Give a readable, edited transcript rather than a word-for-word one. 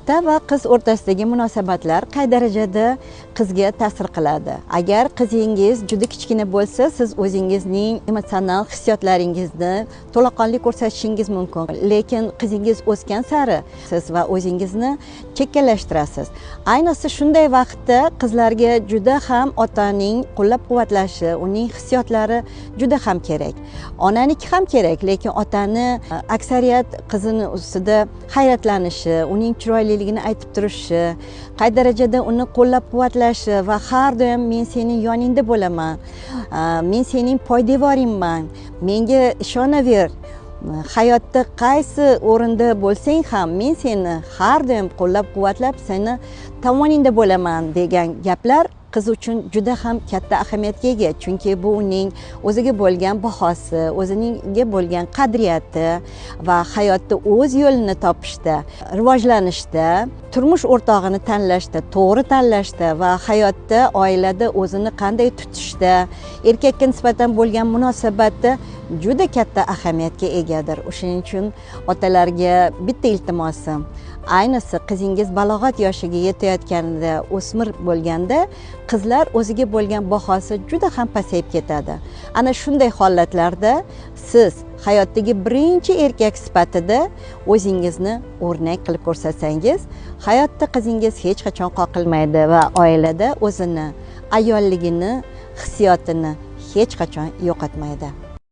ota va qiz o'rtasidagi munosabatlar qay darajada qizga ta'sir qiladi? Agar qizingiz juda kichkina bo'lsa, siz o'zingizning emotsional hissiyotlaringizni to'laqonli ko'rsatishingiz mumkin. Lekin qizingiz o'sgan sari siz va o'zingizni chekkalashtirasiz. Ayniqsa shunday vaqtda qizlarga juda ham otaning qo'llab-quvvatlashi, uning hissiyotlari juda ham kerak. Onaniki ham kerak, lekin otani aksariyat qizini ustida hayratlanishi, uning chiroyliligini aytib turishi, qay darajada uni qo'llab-quvvatlashi va har doim men sening yoningda bo'laman, men sening poydevoringman, menga ishonaver, hayotda qaysi o'rinda bo'lsang ham men seni har doim qo'llab-quvvatlab, seni tomoningda bo'laman degan gaplar qiz uchun juda ham katta ahamiyatga ega, chunki bu uning o'ziga bo'lgan bahosi, o'ziga bo'lgan qadriyati va hayotda o'z yo'lini topishda, rivojlanishda, turmush o'rtog'ini tanlashda, to'g'ri tanlashda va hayotda, oilada o'zini qanday tutishda, erkakka nisbatan bo'lgan munosabatda juda katta ahamiyatga egadir. O'shaning uchun otalarga bitta iltimosim, ayniqsa qizingiz balog'at yoshiga yetayotganida, o'smir bo'lganda qizlar o'ziga bo'lgan bahosi juda ham pasayib ketadi. Ana shunday holatlarda siz hayotdagi birinchi erkak sifatida o'zingizni o'rnak qilib ko'rsatsangiz, hayotda qizingiz hech qachon qoqilmaydi va oilada o'zini, ayolligini, hissiyotini hech qachon yo'qotmaydi.